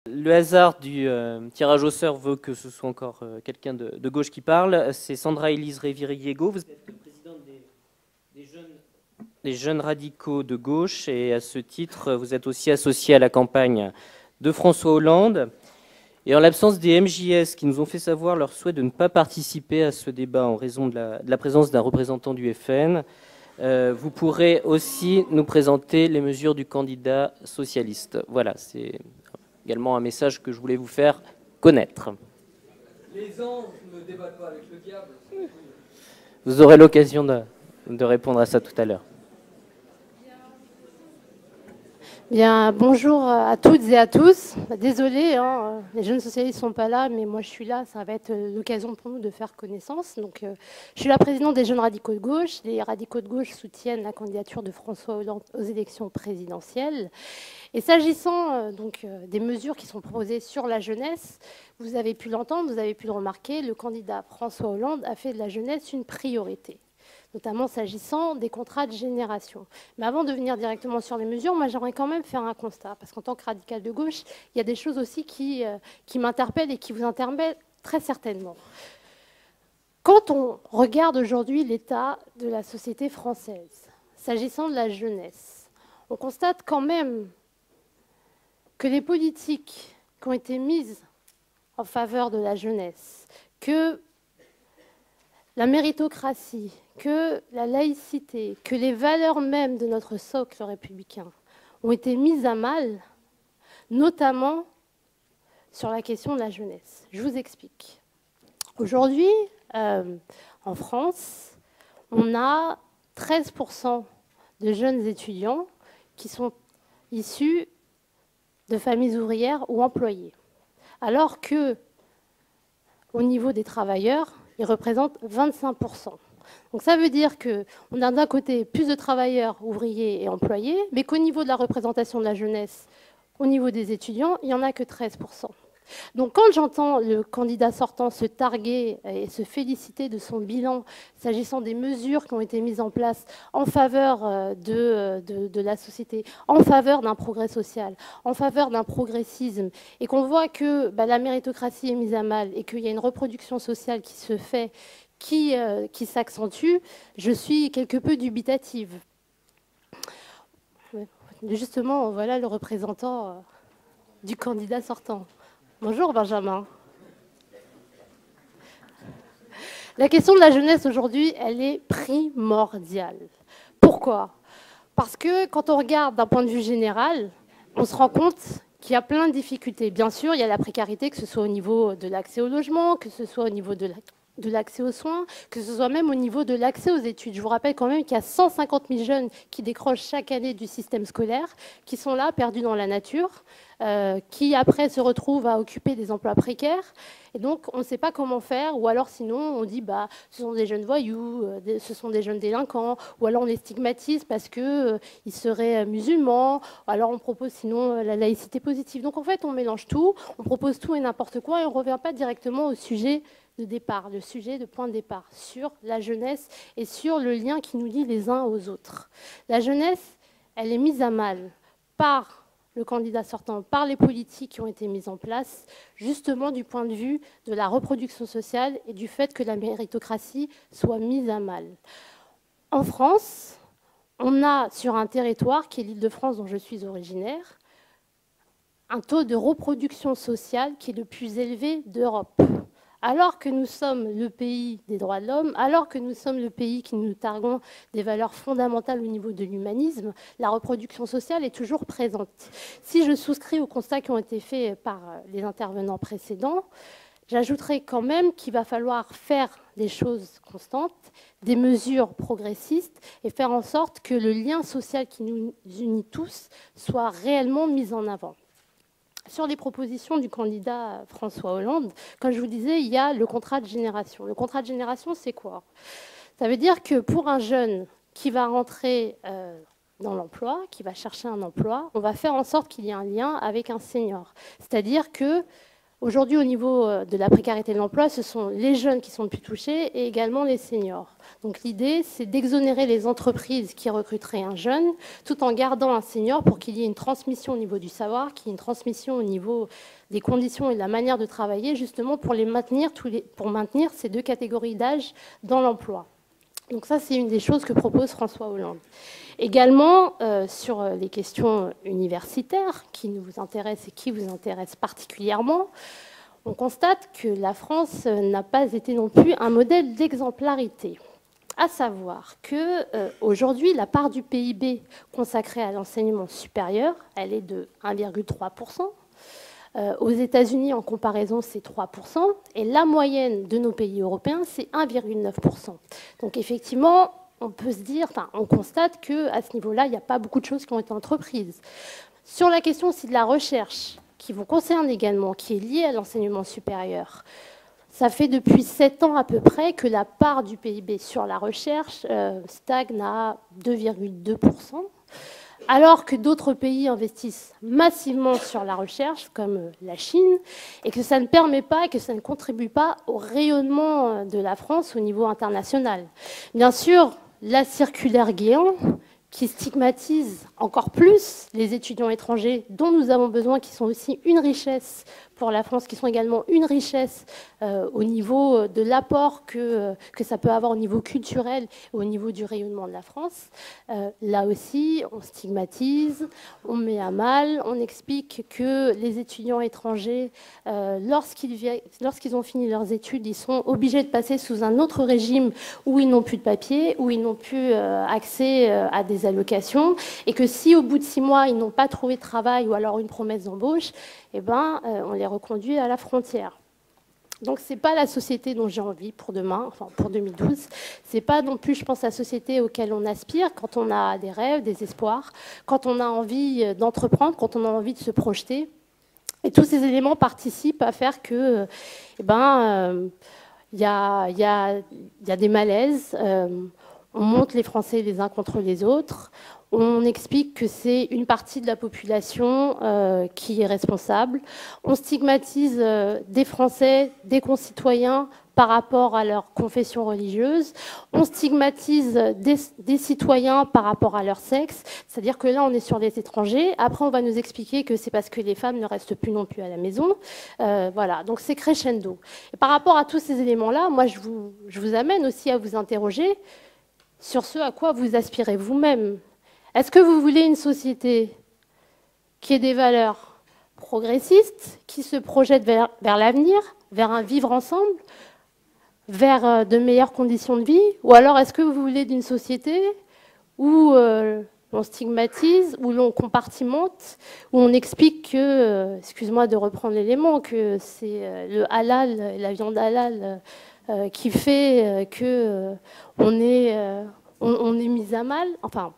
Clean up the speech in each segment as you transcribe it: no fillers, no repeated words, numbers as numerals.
Le hasard du tirage au sort veut que ce soit encore quelqu'un de gauche qui parle. C'est Sandra Élise Réviriego. Vous êtes présidente des jeunes radicaux de gauche et à ce titre, vous êtes aussi associée à la campagne de François Hollande. Et en l'absence des MJS qui nous ont fait savoir leur souhait de ne pas participer à ce débat en raison de la présence d'un représentant du FN, vous pourrez aussi nous présenter les mesures du candidat socialiste. Voilà, c'est également un message que je voulais vous faire connaître. Les anges ne débattent pas avec le diable. Vous aurez l'occasion de répondre à ça tout à l'heure. Bien, bonjour à toutes et à tous. Désolée, les jeunes socialistes ne sont pas là, mais moi je suis là. Ça va être l'occasion pour nous de faire connaissance. Donc, je suis la présidente des jeunes radicaux de gauche. Les radicaux de gauche soutiennent la candidature de François Hollande aux élections présidentielles. Et s'agissant des mesures qui sont proposées sur la jeunesse, vous avez pu l'entendre, vous avez pu le remarquer, le candidat François Hollande a fait de la jeunesse une priorité, notamment s'agissant des contrats de génération. Mais avant de venir directement sur les mesures, moi j'aimerais quand même faire un constat, parce qu'en tant que radical de gauche, il y a des choses aussi qui m'interpellent et qui vous interpellent très certainement. Quand on regarde aujourd'hui l'état de la société française, s'agissant de la jeunesse, on constate quand même que les politiques qui ont été mises en faveur de la jeunesse, que la méritocratie, que la laïcité, que les valeurs mêmes de notre socle républicain ont été mises à mal, notamment sur la question de la jeunesse. Je vous explique. Aujourd'hui, en France, on a 13% de jeunes étudiants qui sont issus de familles ouvrières ou employées, alors que, au niveau des travailleurs, ils représentent 25%. Donc ça veut dire qu'on a d'un côté plus de travailleurs, ouvriers et employés, mais qu'au niveau de la représentation de la jeunesse, au niveau des étudiants, il n'y en a que 13%. Donc quand j'entends le candidat sortant se targuer et se féliciter de son bilan s'agissant des mesures qui ont été mises en place en faveur de la société, en faveur d'un progrès social, en faveur d'un progressisme, et qu'on voit que la méritocratie est mise à mal et qu'il y a une reproduction sociale qui se fait, qui s'accentue, je suis quelque peu dubitative. Justement, voilà le représentant du candidat sortant. Bonjour Benjamin. La question de la jeunesse aujourd'hui, elle est primordiale. Pourquoi ? Parce que quand on regarde d'un point de vue général, on se rend compte qu'il y a plein de difficultés. Bien sûr, il y a la précarité, que ce soit au niveau de l'accès au logement, que ce soit au niveau de l'accès aux soins, que ce soit même au niveau de l'accès aux études. Je vous rappelle quand même qu'il y a 150 000 jeunes qui décrochent chaque année du système scolaire, qui sont là, perdus dans la nature, qui après se retrouvent à occuper des emplois précaires. Et donc, on ne sait pas comment faire, ou alors sinon, on dit ce sont des jeunes voyous, ce sont des jeunes délinquants, ou alors on les stigmatise parce qu'ils seraient musulmans, ou alors on propose sinon la laïcité positive. Donc en fait, on mélange tout, on propose tout et n'importe quoi, et on ne revient pas directement au sujet de départ, le sujet de point de départ, sur la jeunesse et sur le lien qui nous lie les uns aux autres. La jeunesse, elle est mise à mal par le candidat sortant, par les politiques qui ont été mises en place, justement du point de vue de la reproduction sociale et du fait que la méritocratie soit mise à mal. En France, on a sur un territoire qui est l'Île-de-France dont je suis originaire, un taux de reproduction sociale qui est le plus élevé d'Europe. Alors que nous sommes le pays des droits de l'homme, alors que nous sommes le pays qui nous targuons des valeurs fondamentales au niveau de l'humanisme, la reproduction sociale est toujours présente. Si je souscris aux constats qui ont été faits par les intervenants précédents, j'ajouterai quand même qu'il va falloir faire des choses constantes, des mesures progressistes et faire en sorte que le lien social qui nous unit tous soit réellement mis en avant. Sur les propositions du candidat François Hollande, comme je vous disais, il y a le contrat de génération. Le contrat de génération, c'est quoi ? Ça veut dire que pour un jeune qui va rentrer dans l'emploi, qui va chercher un emploi, on va faire en sorte qu'il y ait un lien avec un senior. C'est-à-dire que Aujourd'hui, au niveau de la précarité de l'emploi, ce sont les jeunes qui sont le plus touchés et également les seniors. Donc l'idée, c'est d'exonérer les entreprises qui recruteraient un jeune tout en gardant un senior pour qu'il y ait une transmission au niveau du savoir, qu'il y ait une transmission au niveau des conditions et de la manière de travailler, justement pour maintenir ces deux catégories d'âge dans l'emploi. Donc ça, c'est une des choses que propose François Hollande. Également, sur les questions universitaires qui nous intéressent et qui vous intéressent particulièrement, on constate que la France n'a pas été non plus un modèle d'exemplarité. À savoir qu'aujourd'hui, la part du PIB consacrée à l'enseignement supérieur, elle est de 1,3%. Aux États-Unis, en comparaison, c'est 3%. Et la moyenne de nos pays européens, c'est 1,9%. Donc effectivement, on peut se dire, on constate qu'à ce niveau-là, il n'y a pas beaucoup de choses qui ont été entreprises. Sur la question aussi de la recherche, qui vous concerne également, qui est liée à l'enseignement supérieur, ça fait depuis 7 ans à peu près que la part du PIB sur la recherche stagne à 2,2%. Alors que d'autres pays investissent massivement sur la recherche, comme la Chine, et que ça ne permet pas, que ça ne contribue pas au rayonnement de la France au niveau international. Bien sûr, la circulaire Guéant, qui stigmatise encore plus les étudiants étrangers dont nous avons besoin, qui sont aussi une richesse pour la France, qui sont également une richesse au niveau de l'apport que ça peut avoir au niveau culturel, au niveau du rayonnement de la France. Là aussi, on stigmatise, on met à mal, on explique que les étudiants étrangers, lorsqu'ils ont fini leurs études, ils sont obligés de passer sous un autre régime où ils n'ont plus de papier, où ils n'ont plus accès à des allocations, et que si au bout de 6 mois, ils n'ont pas trouvé de travail ou alors une promesse d'embauche, eh ben, on les reconduit à la frontière. Donc ce n'est pas la société dont j'ai envie pour demain, enfin pour 2012. Ce n'est pas non plus, je pense, la société auquel on aspire quand on a des rêves, des espoirs, quand on a envie d'entreprendre, quand on a envie de se projeter. Et tous ces éléments participent à faire que, y a des malaises. On monte les Français les uns contre les autres. On explique que c'est une partie de la population qui est responsable. On stigmatise des Français, des concitoyens par rapport à leur confession religieuse. On stigmatise des citoyens par rapport à leur sexe. C'est-à-dire que là, on est sur les étrangers. Après, on va nous expliquer que c'est parce que les femmes ne restent plus non plus à la maison. Voilà, donc c'est crescendo. Et par rapport à tous ces éléments-là, moi, je vous amène aussi à vous interroger sur ce à quoi vous aspirez vous-même. Est-ce que vous voulez une société qui ait des valeurs progressistes, qui se projette vers l'avenir, vers un vivre ensemble, vers de meilleures conditions de vie? Ou alors est-ce que vous voulez d'une société où l'on stigmatise, où l'on compartimente, où on explique que, excuse-moi de reprendre l'élément, que c'est le halal, la viande halal, qui fait qu'on est mis à mal? Enfin,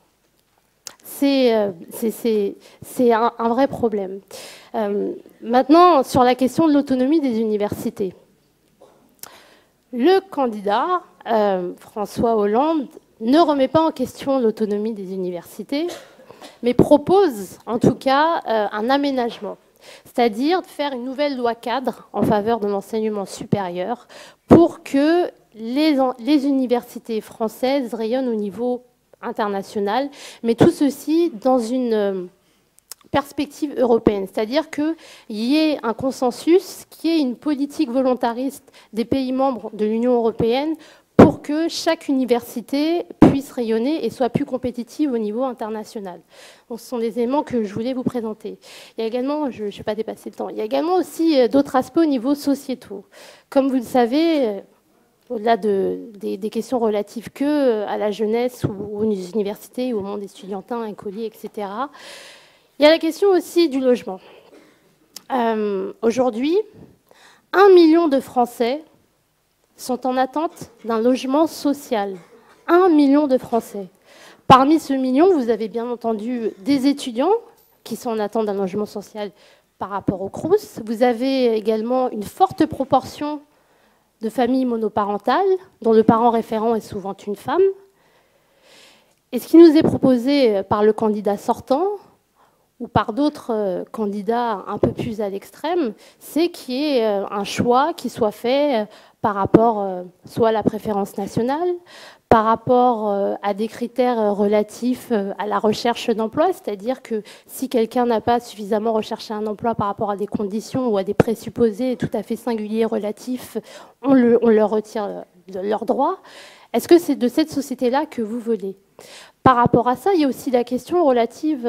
c'est un vrai problème. Maintenant, sur la question de l'autonomie des universités. Le candidat, François Hollande, ne remet pas en question l'autonomie des universités, mais propose en tout cas un aménagement, c'est-à-dire de faire une nouvelle loi cadre en faveur de l'enseignement supérieur pour que les universités françaises rayonnent au niveau international, mais tout ceci dans une perspective européenne, c'est-à-dire qu'il y ait un consensus, qu'il y ait une politique volontariste des pays membres de l'Union européenne pour que chaque université puisse rayonner et soit plus compétitive au niveau international. Donc, ce sont des éléments que je voulais vous présenter. Il y a également, je ne vais pas dépasser le temps, il y a également aussi d'autres aspects au niveau sociétaux. Comme vous le savez, au-delà des questions relatives à la jeunesse ou aux universités ou au monde estudiantin, écolier, etc., il y a la question aussi du logement. Aujourd'hui, 1 million de Français sont en attente d'un logement social. 1 million de Français. Parmi ce million, vous avez bien entendu des étudiants qui sont en attente d'un logement social par rapport au Crous. Vous avez également une forte proportion de familles monoparentales, dont le parent référent est souvent une femme. Et ce qui nous est proposé par le candidat sortant, ou par d'autres candidats un peu plus à l'extrême, c'est qu'il y ait un choix qui soit fait par rapport soit à la préférence nationale, par rapport à des critères relatifs à la recherche d'emploi, c'est-à-dire que si quelqu'un n'a pas suffisamment recherché un emploi par rapport à des conditions ou à des présupposés tout à fait singuliers relatifs, on leur retire leurs droits. Est-ce que c'est de cette société-là que vous voulez? Par rapport à ça, il y a aussi la question relative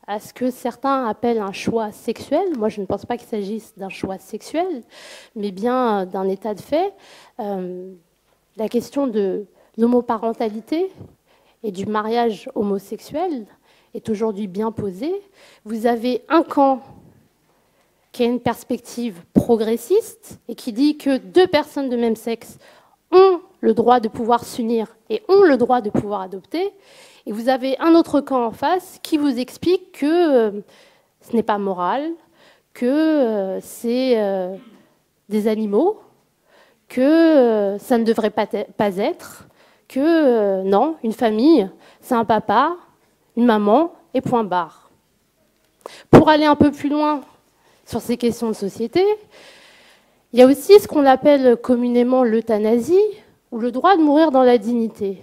à ce que certains appellent un choix sexuel. Moi, je ne pense pas qu'il s'agisse d'un choix sexuel, mais bien d'un état de fait. La question de l'homoparentalité et du mariage homosexuel est aujourd'hui bien posée. Vous avez un camp qui a une perspective progressiste et qui dit que deux personnes de même sexe ont le droit de pouvoir s'unir et ont le droit de pouvoir adopter. Et vous avez un autre camp en face qui vous explique que ce n'est pas moral, que c'est des animaux, que ça ne devrait pas être, que non, une famille, c'est un papa, une maman et point barre. Pour aller un peu plus loin sur ces questions de société, il y a aussi ce qu'on appelle communément l'euthanasie, ou le droit de mourir dans la dignité.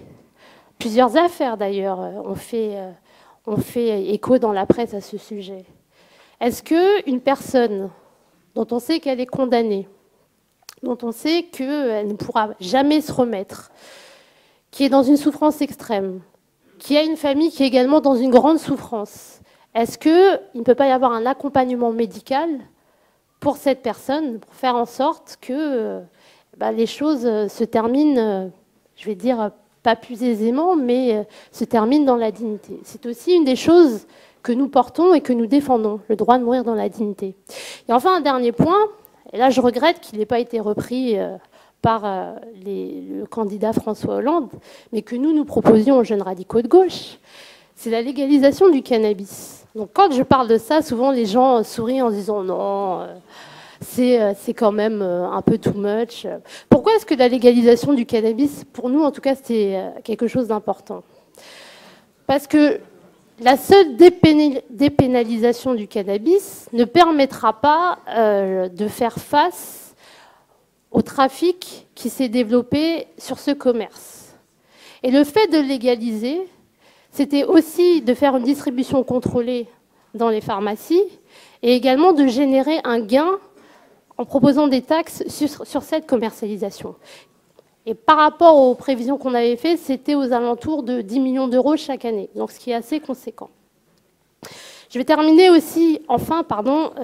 Plusieurs affaires, d'ailleurs, ont fait écho dans la presse à ce sujet. Est-ce qu'une personne dont on sait qu'elle est condamnée, dont on sait qu'elle ne pourra jamais se remettre, qui est dans une souffrance extrême, qui a une famille qui est également dans une grande souffrance, est-ce qu'il ne peut pas y avoir un accompagnement médical pour cette personne, pour faire en sorte que les choses se terminent, je vais dire, pas plus aisément, mais se terminent dans la dignité. C'est aussi une des choses que nous portons et que nous défendons, le droit de mourir dans la dignité. Et enfin, un dernier point, et là je regrette qu'il n'ait pas été repris par le candidat François Hollande, mais que nous proposions aux jeunes radicaux de gauche, c'est la légalisation du cannabis. Donc quand je parle de ça, souvent les gens sourient en disant non, c'est quand même un peu too much. Pourquoi est-ce que la légalisation du cannabis, pour nous en tout cas, c'est quelque chose d'important? Parce que la seule dépénalisation du cannabis ne permettra pas de faire face au trafic qui s'est développé sur ce commerce. Et le fait de légaliser, c'était aussi de faire une distribution contrôlée dans les pharmacies et également de générer un gain en proposant des taxes sur cette commercialisation. Et par rapport aux prévisions qu'on avait faites, c'était aux alentours de 10 millions d'euros chaque année, donc ce qui est assez conséquent. Je vais terminer aussi, enfin,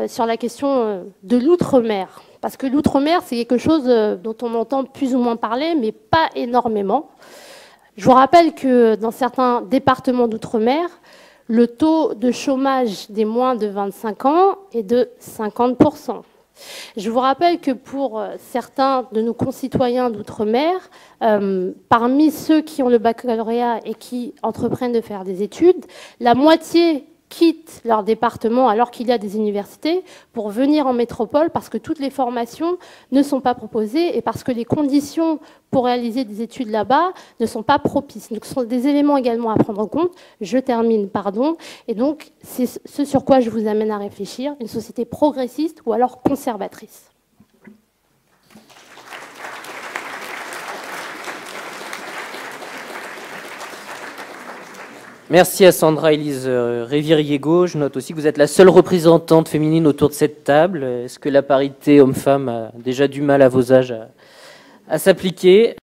sur la question de l'outre-mer. Parce que l'outre-mer, c'est quelque chose dont on entend plus ou moins parler, mais pas énormément. Je vous rappelle que dans certains départements d'outre-mer, le taux de chômage des moins de 25 ans est de 50%. Je vous rappelle que pour certains de nos concitoyens d'outre-mer, parmi ceux qui ont le baccalauréat et qui entreprennent de faire des études, la moitié quittent leur département alors qu'il y a des universités pour venir en métropole parce que toutes les formations ne sont pas proposées et parce que les conditions pour réaliser des études là-bas ne sont pas propices. Donc ce sont des éléments également à prendre en compte. Je termine, pardon. Et donc c'est ce sur quoi je vous amène à réfléchir, une société progressiste ou alors conservatrice. Merci à Sandra-Élise Réviriego. Je note aussi que vous êtes la seule représentante féminine autour de cette table. Est-ce que la parité homme-femme a déjà du mal à vos âges à s'appliquer ?